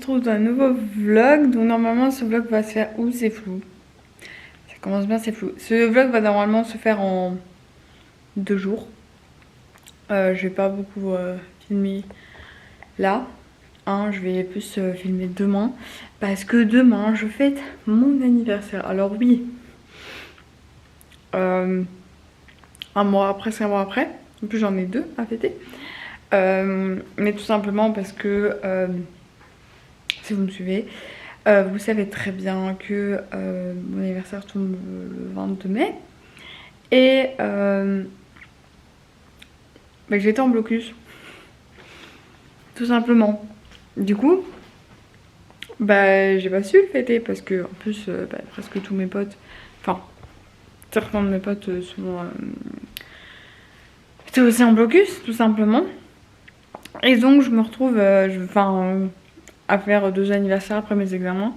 retrouve dans un nouveau vlog. Donc normalement ce vlog va se faire où c'est flou. Ça commence bien, c'est flou. Ce vlog va normalement se faire en 2 jours. Je vais pas beaucoup filmer là. Je vais plus filmer demain. Parce que demain je fête mon anniversaire. Alors oui. Un mois, presque un mois après. En plus j'en ai 2 à fêter. Mais tout simplement parce que si vous me suivez, vous savez très bien que mon anniversaire tombe le 22 mai et que j'étais en blocus, tout simplement. Du coup, j'ai pas su le fêter parce que en plus presque tous mes potes, enfin certains de mes potes étaient aussi en blocus, tout simplement. Et donc je me retrouve, à faire 2 anniversaires après mes examens.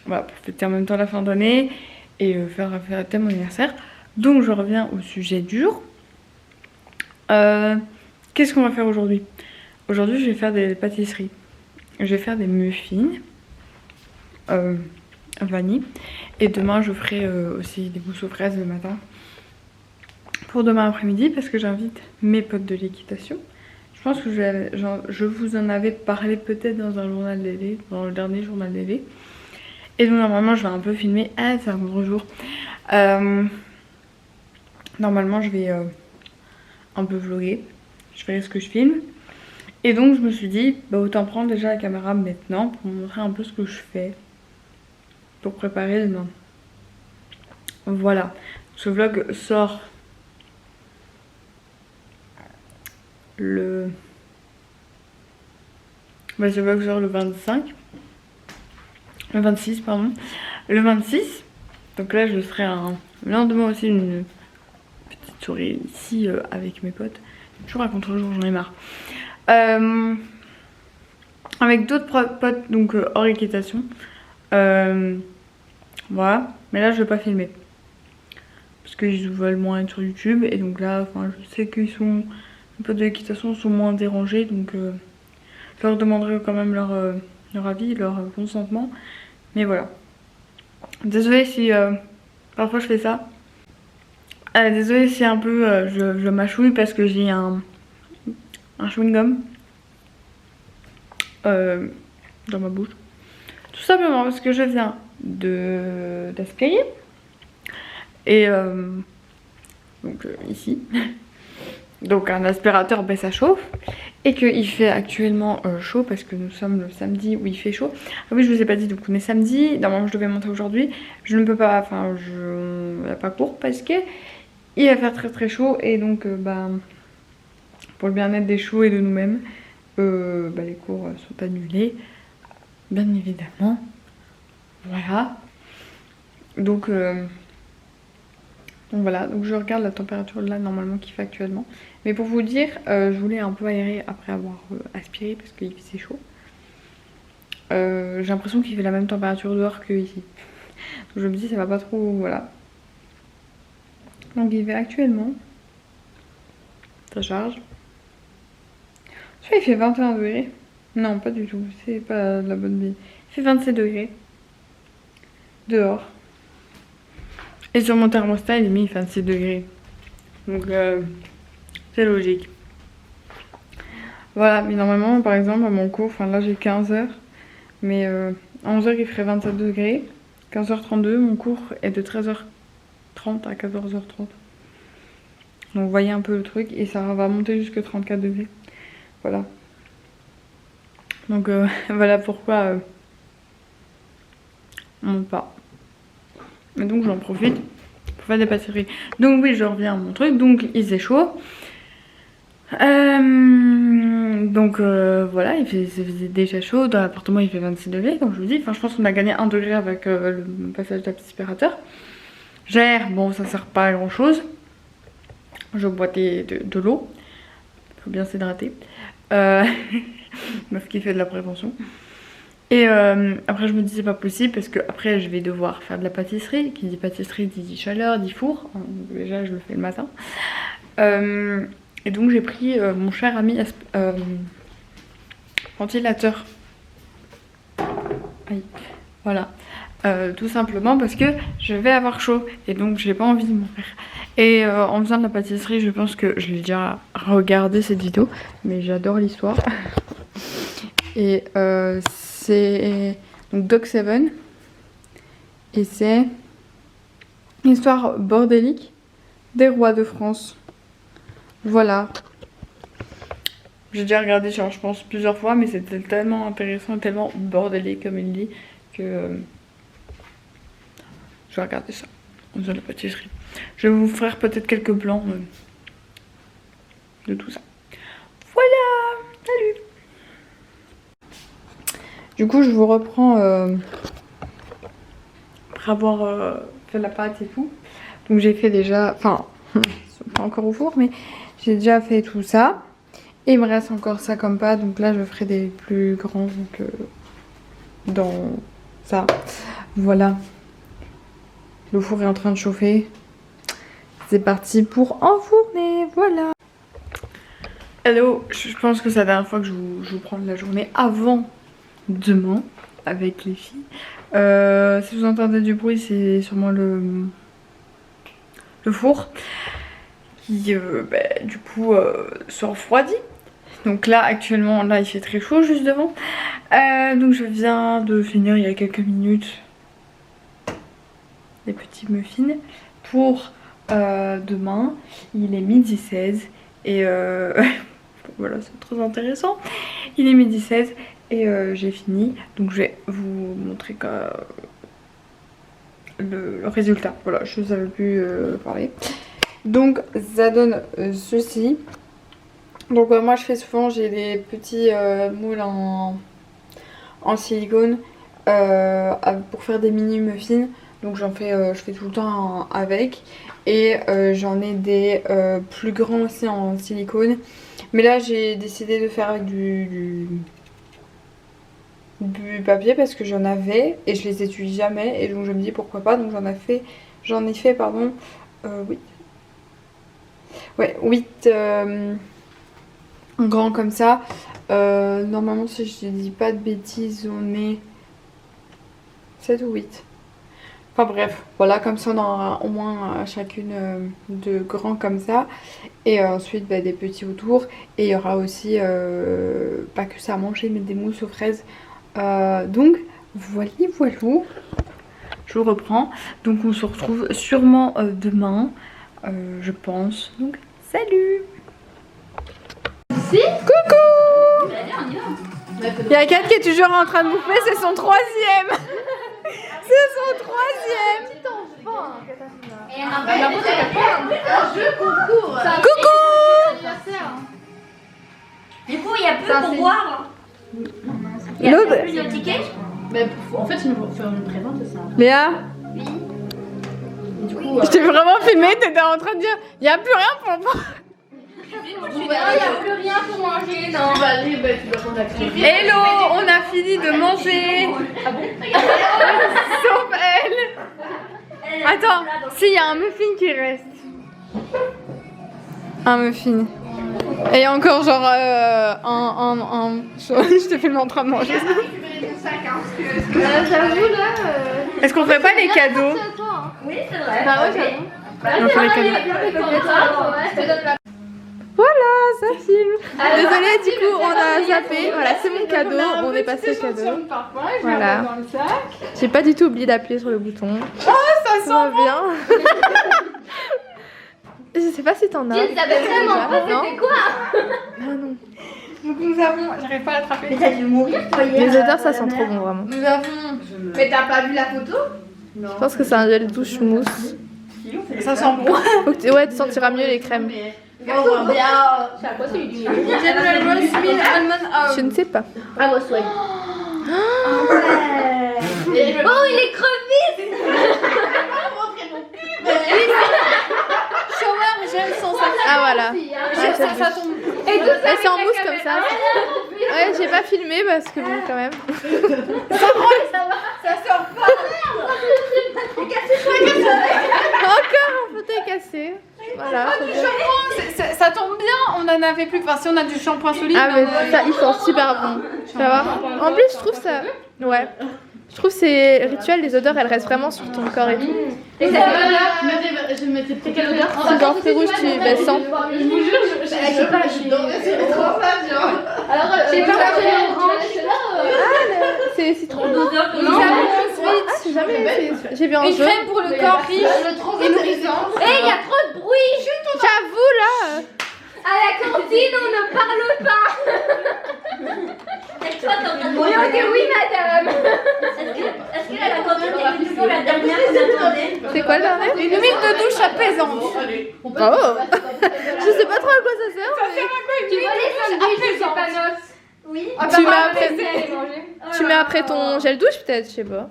Voilà, pour fêter en même temps la fin d'année et fêter mon anniversaire. Donc je reviens au sujet du jour. Qu'est-ce qu'on va faire aujourd'hui? Aujourd'hui je vais faire des pâtisseries. Je vais faire des muffins vanille. Et demain je ferai aussi des mousses aux fraises le matin. Pour demain après-midi parce que j'invite mes potes de l'équitation. Je pense que je vous en avais parlé peut-être dans un journal télé, dans le dernier journal télé. Et donc normalement je vais un peu filmer. Ah, c'est un gros jour. Normalement je vais un peu vlogger. Je verrai ce que je filme. Et donc je me suis dit, autant prendre déjà la caméra maintenant pour montrer un peu ce que je fais. Pour préparer demain. Voilà. Ce vlog sort ce vlog sort le 25. Le 26, pardon. Le 26. Donc là, je ferai un lendemain aussi une petite soirée ici avec mes potes. Je raconte le jour, j'en ai marre. Avec d'autres potes, donc hors équitation. Voilà. Mais là, je vais pas filmer. Parce qu'ils veulent moins être sur YouTube. Et donc là, je sais qu'ils sont... Les potes de l'équitation sont moins dérangés. Donc je leur demanderai quand même leur avis, leur consentement. Mais voilà. Désolée si parfois je fais ça. Désolée si un peu je mâchouille parce que j'ai un chewing-gum dans ma bouche. Tout simplement parce que je viens d'aspirer. Et donc ici. Donc un aspirateur, ça chauffe. Et qu'il fait actuellement chaud parce que nous sommes le samedi où il fait chaud. Ah oui, je vous ai pas dit, donc on est samedi. Normalement je devais monter aujourd'hui. Je ne peux pas, il n'y a pas cours parce que il va faire très très chaud. Et donc pour le bien-être des chiots et de nous-mêmes, les cours sont annulés. Bien évidemment. Voilà. Donc voilà, donc je regarde la température là normalement qu'il fait actuellement. Mais pour vous dire, je voulais un peu aérer après avoir aspiré parce qu'il faisait chaud. J'ai l'impression qu'il fait la même température dehors que ici. Donc je me dis ça va pas trop, voilà. Donc il fait actuellement, ça charge. Je crois qu'il fait 21 degrés. Non, pas du tout, c'est pas de la bonne vie. Il fait 27 degrés dehors. Et sur mon thermostat, il est mis 26 degrés. Donc, c'est logique. Voilà, mais normalement, par exemple, à mon cours, là j'ai 15 heures. Mais à 11 heures, il ferait 27 degrés. 15h32, mon cours est de 13h30 à 14h30. Donc, vous voyez un peu le truc. Et ça va monter jusqu'à 34 degrés. Voilà. Donc, voilà pourquoi on monte pas. Et donc j'en profite pour faire des pâtisseries. Donc oui, je reviens à mon truc. Donc il faisait chaud. Voilà, il faisait déjà chaud. Dans l'appartement il fait 26 degrés comme je vous dis. Je pense qu'on a gagné 1 degré avec le passage d'aspirateur. J'aère, bon ça sert pas à grand chose. Je bois de l'eau. Faut bien s'hydrater. Meuf qui fait de la prévention. Et après je me dis c'est pas possible parce que après je vais devoir faire de la pâtisserie. Qui dit pâtisserie dit chaleur, dit four. Donc, déjà je le fais le matin. Et donc j'ai pris mon cher ami ventilateur. Aïe. Voilà. Tout simplement parce que je vais avoir chaud et donc j'ai pas envie de mourir. Et en faisant de la pâtisserie, je pense que je l'ai déjà regardé cette vidéo, mais j'adore l'histoire. Et c'est donc Dog Seven et c'est une histoire bordélique des rois de France. Voilà. J'ai déjà regardé genre je pense plusieurs fois, mais c'était tellement intéressant et tellement bordélique comme il dit que je vais regarder ça en faisant de la pâtisserie. Je vais vous faire peut-être quelques plans de tout ça. Voilà, salut. Du coup je vous reprends après avoir fait la pâte et tout. Donc j'ai fait déjà, enfin pas encore au four, mais j'ai déjà fait tout ça. Et il me reste encore ça comme pâte, donc là je ferai des plus grands donc, dans ça. Voilà. Le four est en train de chauffer. C'est parti pour enfourner, voilà. Hello, je pense que c'est la dernière fois que je vous prends de la journée avant demain avec les filles. Si vous entendez du bruit, c'est sûrement le four qui du coup se refroidit. Donc là actuellement, là il fait très chaud juste devant. Donc je viens de finir il y a quelques minutes des petits muffins pour demain. Il est 12h16 et voilà, c'est très intéressant. Il est 12h16 et j'ai fini. Donc je vais vous montrer le résultat. Voilà, je ne savais plus parler. Donc ça donne ceci. Donc moi je fais souvent, j'ai des petits moules en silicone pour faire des mini muffins. Donc j'en fais, je fais tout le temps avec. Et j'en ai des plus grands aussi en silicone. Mais là j'ai décidé de faire avec du papier parce que j'en avais et je les utilise jamais. Et donc je me dis pourquoi pas. Donc j'en ai fait pardon 8. Ouais, 8 grands comme ça. Normalement si je ne dis pas de bêtises on est 7 ou 8. Enfin bref, voilà, comme ça on aura au moins chacune de grands comme ça. Et ensuite des petits autour. Et il y aura aussi, pas que ça à manger, mais des mousses aux fraises. Donc voilà. Je vous reprends. Donc on se retrouve sûrement demain, je pense. Donc salut. Coucou. Il y a Kat qui est toujours en train de bouffer, c'est son 3e. C'est son 3e. Coucou. Du coup, il y a plus pour boire. Il y a plus de tickets. En fait, il nous présente ça. Léa, Oui. Du coup, je t'ai vraiment filmé, t'étais en train de dire il n'y a plus rien pour moi. Il n'y a plus rien pour manger, non. allez, tu dois prendre la crème. Hello, on a fini de manger. Ah bon? Sauf elle. Attends, si, il y a un muffin qui reste. Un muffin. Et encore genre je te filme en train de manger. J'avoue là. Est-ce qu'on ferait pas les cadeaux? Oui, c'est vrai. Bah ouais, j'avoue. On fait les cadeaux. Voilà, ça filme. Désolée, du coup, on a zappé. Voilà, c'est mon cadeau. On est passé au cadeau. Voilà. J'ai pas du tout oublié d'appuyer sur le bouton. Oh, ça sent bien. Je sais pas si t'en as. Tu ne savais vraiment pas c'était quoi? Ah non. Donc nous avons, j'arrive pas à l'attraper. Mais t'as dû mourir toi hier. Les odeurs, ça sent trop bon vraiment. Nous avons. Mais t'as pas vu la photo? Je pense que c'est un gel douche mousse. Ça sent bon. Faut que ouais, tu sentiras mieux les crèmes. Oh, bien. C'est à quoi celui du General Rose Milk Almond. Je ne sais pas. Ah, moi, soigne. Oh, il est crevé. Shower, j'aime son sac. Ah voilà. Ça tombe. Et tout ça, C'est en mousse comme ça. Ouais, j'ai pas filmé parce que bon, quand même. ça sort pas. Encore un fauteuil cassé. Voilà. Ça tombe bien, on en avait plus. Enfin, si on a du shampoing solide. Ah mais ça, ils sont super bons. Tu vas voir. En plus, je trouve ça. Ouais. Je trouve ces rituels, les odeurs, elles restent vraiment sur ton corps et tout. Et cette odeur, je mettais peut-être quelle odeur? C'est genre fruits rouges, tu baisses sans. Je vous jure, je sais pas, je suis dans trop ça, genre. Alors, j'ai pas mangé C'est citron. Non, Ah, j'ai jamais essayé. J'ai vu un une jeu. crème pour le corps riche et nourrissant. Eh, il y a trop de bruit. J'avoue là. À la cantine, on ne parle pas. Et toi, t'es en train de Oui, madame. Est-ce que à la cantine, t'es toujours la dernière qu'on a demandé? C'est quoi le dernier? Une huile de douche apaisante. Oh. Je sais pas trop à quoi ça sert. Tu vois les sandwichs de panos? Oui. Tu mets après. Tu mets après ton gel douche peut-être, je sais pas.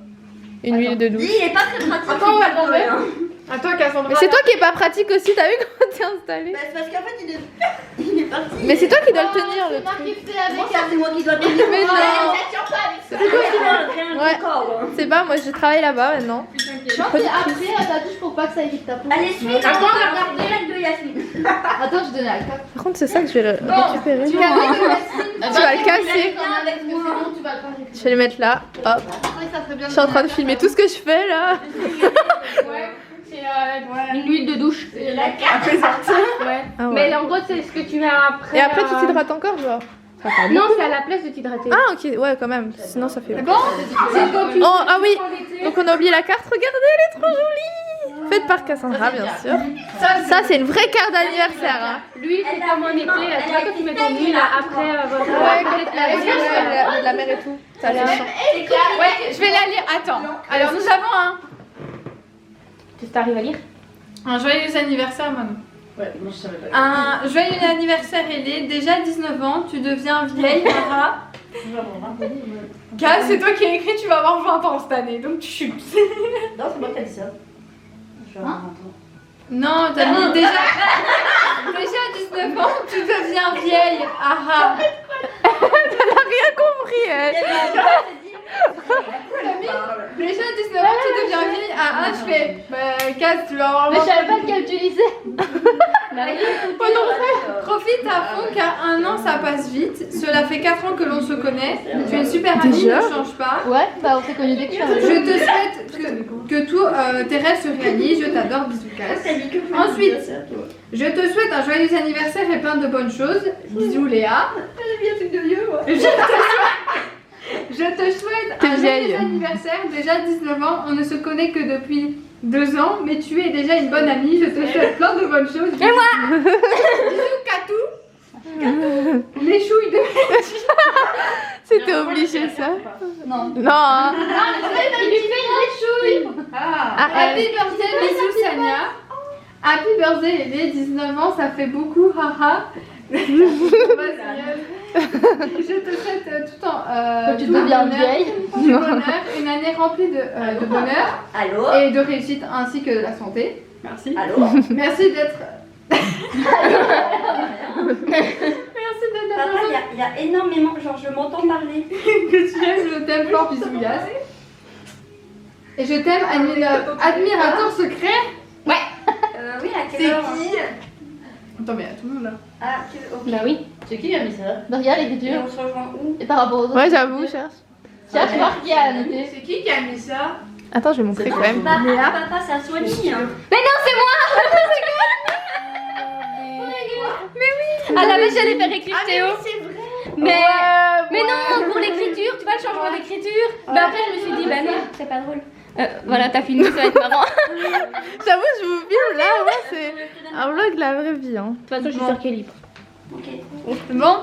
Une huile de douche. Lui, il est pas très pratique. Attends, on va le demander. Attends, Cassandra. Mais c'est toi qui est pas pratique aussi, t'as vu comment t'es installé? Bah, c'est parce qu'en fait, il est parti. Mais c'est toi qui dois le tenir le truc. Comment ça, c'est moi qui dois tenir? Mais non. C'est toi qui dois rien Ouais. du corps. C'est pas, moi je travaille là-bas maintenant. Après, à ta douche pour pas que ça évite ta peau. Allez, suis. Attends, regarde direct de Yasmine. Attends, je donne à la Par contre, c'est ça que je vais récupérer. Tu l'as dit que Tu vas le casser. Je vais le mettre là. Hop. Je suis en train de filmer tout ce que je fais là. Une huile de douche. Ah ouais. Mais en gros, c'est ce que tu mets après. Et après, tu t'hydrates encore, genre? Non, c'est à la place de t'hydrater. Ah, ok, ouais, quand même. Sinon, ça fait. Bon, c'est quand tu Oh, ah oui. Donc, on a oublié la carte. Regardez, elle est trop jolie. Faite par Cassandra, bien sûr. Ça, c'est une vraie carte d'anniversaire. Hein. L'huile, c'est comme en été. Là, tu vois, quand tu mets ton huile après votre. Ouais, de la mer et tout. Ça a l'air chiant. Ouais, je vais la lire. Attends. Alors, nous avons Tu t'arrives à lire? un joyeux anniversaire, Manon. Ouais, moi je savais pas. Un joyeux anniversaire, Hélé. Déjà 19 ans, tu deviens vieille, Mara. Gal, c'est toi qui as écrit, tu vas avoir 20 ans cette année, donc tu chutes. Non, c'est moi qui ai dit ça. Je vais avoir 20 ans. Non, t'as mis déjà 19 ans, tu deviens vieille. Ah ah. Rien compris, elle. Déjà 19 ans, tu deviens vieille. Ah ah, je fais. Bah, casse, tu vas avoir Mais je savais pas lequel tu lisais. Profite à fond car un an ça passe vite. Cela fait 4 ans que l'on se connaît. Tu es une super amie, Déjà ne change pas. Ouais, bah on s'est connus dès que je suis Je te souhaite que tous tes rêves se réalisent. Je t'adore, bisous casse. Ensuite, je te souhaite un joyeux anniversaire et plein de bonnes choses. Bisous Léa. Je te souhaite T'es un vieille. joyeux anniversaire. Déjà 19 ans, on ne se connaît que depuis 2 ans, mais tu es déjà une bonne amie. Je te souhaite plein de bonnes choses. Et moi. Bisous Katou. Les chouilles de C'était obligé, ça? Non. Non. Hein. Il lui fait une chouille. Ah, Happy birthday, bisous Sania. Happy birthday, Hélé, 19 ans, ça fait beaucoup, haha. Vas-y, je te souhaite tout en Tu tout deviens le bonheur, vieille. du bonheur, une année remplie de bonheur Allô? et de réussite ainsi que de la santé. Merci. Allô? Merci d'être. Merci d'être la Papa, personne il y a énormément. Genre, je m'entends parler. que tu aimes. Je t'aime fort, bisous Yas. Et je t'aime, admirateur secret. Oui, à quelle heure? Attends, mais à tout le monde là. Ah, ok. Bah oui. C'est qui qui a mis ça? Bah regarde Et l'écriture. on se rejoint où? Et par rapport aux autres. Ouais, j'avoue, je cherche. Cherche voir qui a noté. C'est qui a mis ça? Attends, je vais montrer quand même. Papa, c'est à Soigny. Hein. Ah la vache, j'allais faire écrire Théo. C'est vrai. Mais non, pour l'écriture, tu vois le changement d'écriture. Mais après, je me suis dit, bah non, c'est pas drôle. Voilà, t'as filmé, ça va être marrant. J'avoue, je vous filme là, ouais, c'est un vlog de la vraie vie. Hein. De toute façon, je suis sûre qu'elle est libre. Ok. C'est bon?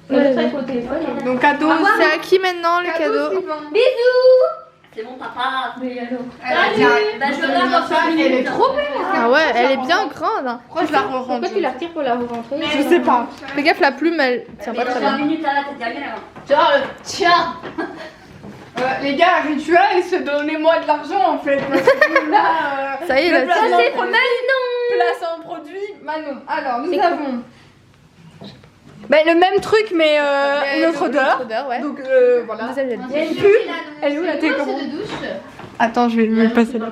Ouais, ça, il faut le téléphone. Donc cadeau. C'est à qui maintenant le cadeau? Bisous. C'est bon, papa. Mais alors. Bah, je regarde dans 5 minutes. Elle est trop belle. Ah ouais, elle est bien grande. Hein. Pourquoi je la Pourquoi re-rentre? tu la retires pour la re-rentrer? Je sais pas. Fais gaffe, la plume elle tient pas Mais très dans 5 bien. minutes, là, t'es derrière. Tiens. Les gars, rituel, c'est donnez-moi de l'argent en fait. Parce que là, Ça y est, le là, placement c'est- de produit, placement de produit, Manon. Alors, nous avons le même truc, mais une autre odeur. Ouais. Donc voilà. Deuxième gel. Il y a une pub. Elle est où la télécommande? Attends, je vais me passer là.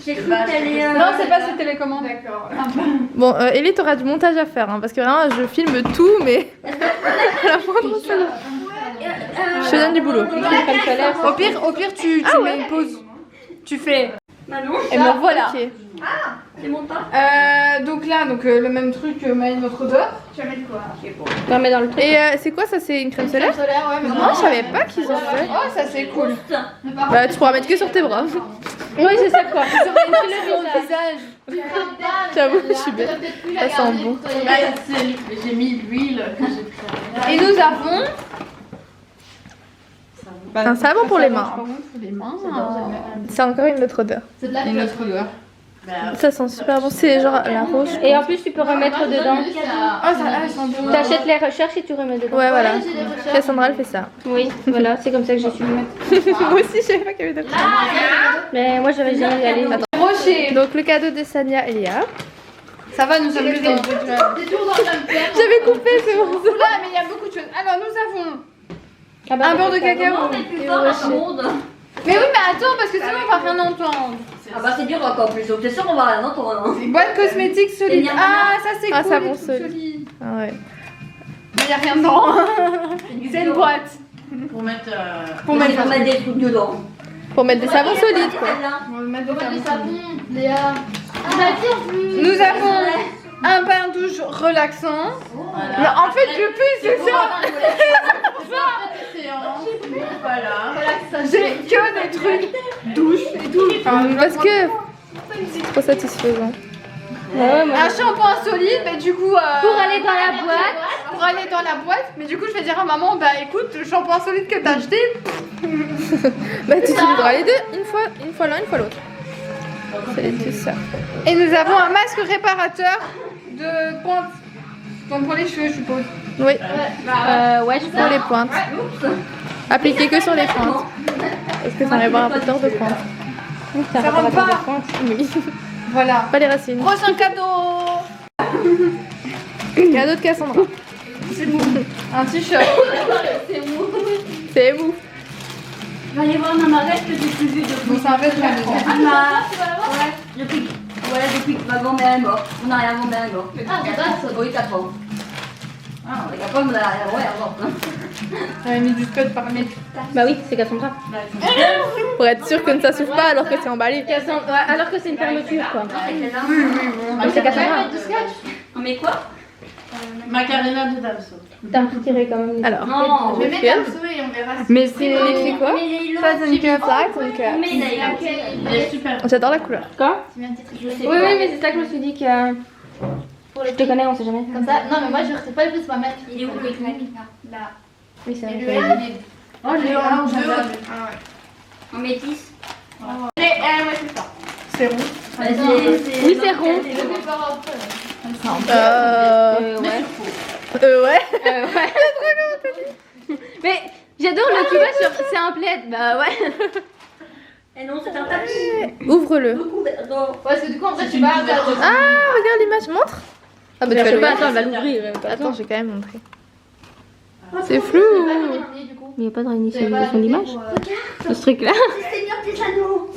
J'ai cru qu'elle est. Non, c'est pas cette télécommande. D'accord. Bon, Ellie, t'auras du montage à faire, hein, parce que vraiment, je filme tout, mais la moindre chose. Je te donne du boulot. Au pire, tu mets une pause. Tu fais. Manon, Et me voilà. Ok. c'est mon temps. Donc là, le même truc, Maëlle, notre odeur. Tu vas mettre quoi? On va mettre dans le truc. Et c'est quoi ça? C'est une crème solaire? Solaire, ouais, mais Non, je savais pas qu'ils en faisaient. Oh, ça c'est cool. Bah, tu pourras mettre que sur tes bras. Oui, c'est ça quoi. Le visage. J'avoue, je suis bête. Ça sent bon. J'ai mis l'huile que j'ai pris. Et nous avons. Un savon pour les mains. Pour les mains. C'est encore une autre odeur. Une autre odeur. Ça sent super bon. C'est genre la rose. Et en plus, tu peux remettre dedans. Oh, ça sent bon. T'achètes les recherches et tu remets dedans. Ouais, voilà. Cassandra, elle fait ça. Oui, voilà, c'est comme ça que j'ai su le mettre. Moi aussi, je savais pas qu'il y avait d'autres. Mais moi, j'avais jamais y aller. Rocher. Donc, le cadeau de Sania et Léa. Ça va nous amuser. J'avais coupé, c'est bon. Oula, mais il y a beaucoup de choses. Alors, nous avons Ah bah, un beurre de cacao. On est plus fort dans le monde. Mais oui, mais attends, parce que sinon on va rien entendre. Ah bah c'est dur encore plus, donc c'est sûr qu'on va rien entendre. Boîte cosmétique solide. Ah, ça c'est Ah, cool. ça les bon, trucs solide. solides. Ah ouais. Mais il n'y a rien dedans. C'est une boîte. Pour mettre. Pour mettre On va mettre des trucs dedans. Pour mettre des savons solides, quoi. On va mettre des savons. Léa. Nous avons un bain douche relaxant. Mais en fait, le plus c'est ça. Voilà. J'ai que des trucs douche et tout. Enfin, Parce que c'est trop satisfaisant. un shampoing solide, mais du coup. Pour aller dans la boîte. Pour aller dans la boîte, mais du coup, je vais dire à maman, bah écoute, le shampoing solide que t'as acheté. Bah, tu utiliseras les deux, une fois l'un, une fois l'autre. C'est tout ça. Et nous avons un masque réparateur de pointe. Donc pour les cheveux, je suppose. Oui, Ouais, je pour les pointes. Appliqué que sur les pointes. Est-ce que ça va avoir un peu tort de pointe? Ça rentre pas. Oui. Voilà. Pas les racines. Prochain cadeau. Cadeau de Cassandra. Un t-shirt. C'est mou. Je vais aller voir ma marette que j'ai plus vu depuis. Bon, c'est un vêtement. Depuis que ma grand-mère est morte. Mon arrière-grand-mère est morte. Oui, 4 ans. Ah, on est capable, mon arrière-grand-mère est morte. J'avais mis du scotch par mètre. Bah oui, c'est Cassandra. Pour être sûr que ne ça s'ouvre pas alors que c'est emballé. Alors que c'est une fermeture quoi. Ah, c'est Cassandra. On met quoi? Macarena de Damso. T'as retiré quand même. Alors, Non, Je vais mettre un souhait et on verra. mais c'est écrit quoi? mais les Fast and Care Flag, donc On met d'ailleurs. Elle est super. j'adore la couleur. Quoi? Je sais Oui, pas. oui, mais c'est ça que je me suis dit que. Je te connais, on sait jamais. Comme ça, non, mais moi je retire pas le plus ma mère. Il est où le truc? Là. Oui, c'est Et vrai. le vide. Oh, j'ai orange. En métis? Ouais, c'est ça. C'est rond. Oui, c'est rond. Ouais. Ouais. Mais j'adore le tu vois sur. C'est un plaid. Bah ouais. Et non, c'est un tapis. Ouvre-le. Non. Ouais, c'est du coup en vrai tu vas. Ah, regarde l'image, montre. Ah bah tu vas Je sais pas, l'ouvrir. attends, elle va l'ouvrir. Attends, je vais quand même montrer. C'est flou. Il n'y a pas de réinitialisation d'image de ce truc là. Seigneur des anneaux.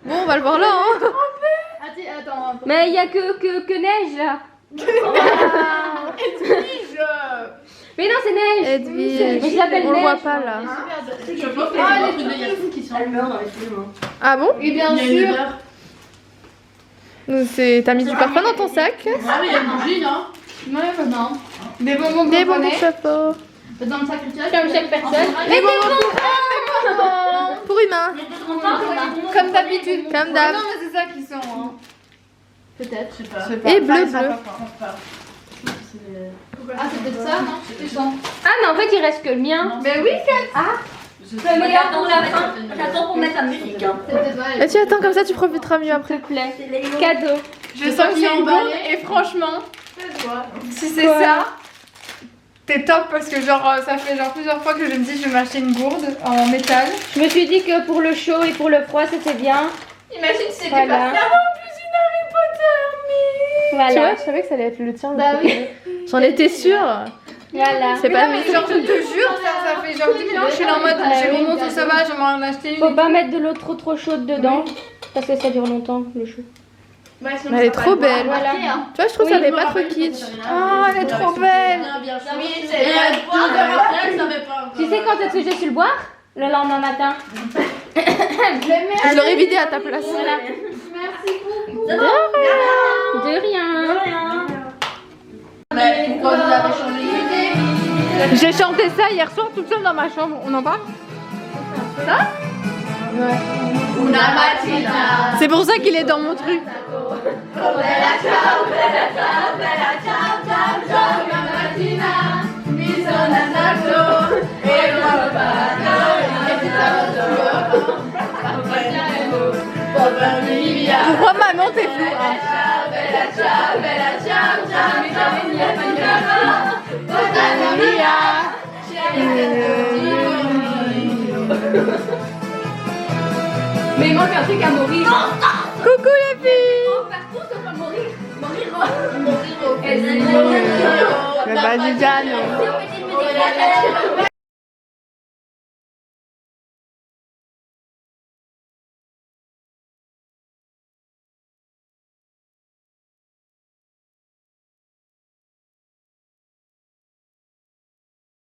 Bon, on va le voir là, hein. Attends. Mais il y a que neige là. Mais non, c'est neige. Edwige. Mais je l'appelle On le neige. voit pas là. Je pense qu'il y a beaucoup de garçons qui sont. Elle meurt dans les films. Ah bon? Et bien Il y a une sûr. odeur. T'as mis du parfum dans ton sac? Ah oui, il y a une bougie, non? Non. Des bonbons Des bonbons japonais. chapeau. Dans le sac culturel. Comme chaque personne. Des bonbons pour humains. Comme d'habitude. Comme Ah d'hab. non, mais c'est ça qu'ils sont. Hein. Peut-être. Je sais pas. Je sais pas. Et Ça, bleu, ils sont bleu. pas forts. Ah, c'est peut-être ça, non? Tu sens. Ah, mais en fait, il reste que le mien. Mais oui, Mais j'attends la fin. J'attends pour mettre la musique. Hein. C'est peut-être ouais. Bah tu attends, comme ça tu profiteras mieux S'il après. te plaît. C'est les Cadeau. je sens qu'il y a une emballé. gourde et franchement, si c'est Quoi ça, t'es top parce que genre ça fait genre plusieurs fois que je me dis je vais m'acheter une gourde en métal. Je me suis dit que pour le chaud et pour le froid, c'était bien. Imagine si c'était Voilà. pas ça en plus une Harry Potter, mais... Tu vois, Voilà. je savais que ça allait être le tien. Bah oui. J'en étais sûre. Voilà. C'est pas mais genre je te jure, ça fait genre 10 minutes que je suis là en mode j'ai mon montre sauvage, je vais m'en acheter Faut une. pas mettre de l'eau trop chaude dedans. Parce que ça dure longtemps, le chaud. Elle est trop belle. Voilà. Tu vois, je trouve ça fait pas trop kitsch. Oh, elle est trop belle. Oui, c'est vrai. Tu sais quand est-ce que j'ai su le boire? Le lendemain matin. Je l'aurais vidé à ta place. Voilà. Merci beaucoup. De rien. Mais pourquoi vous avez changé d'idée? J'ai chanté ça hier soir toute seule dans ma chambre. On en parle? Una mattina. C'est pour ça qu'il est dans mon truc. Bella ciao, bella ciao, una mattina mi sono andato e non ho fatto Pourquoi maman t'es fou? Bella ciao, mi sono Mais il manque un truc à mourir. Coucou les filles. Mourir. Le Badigiano.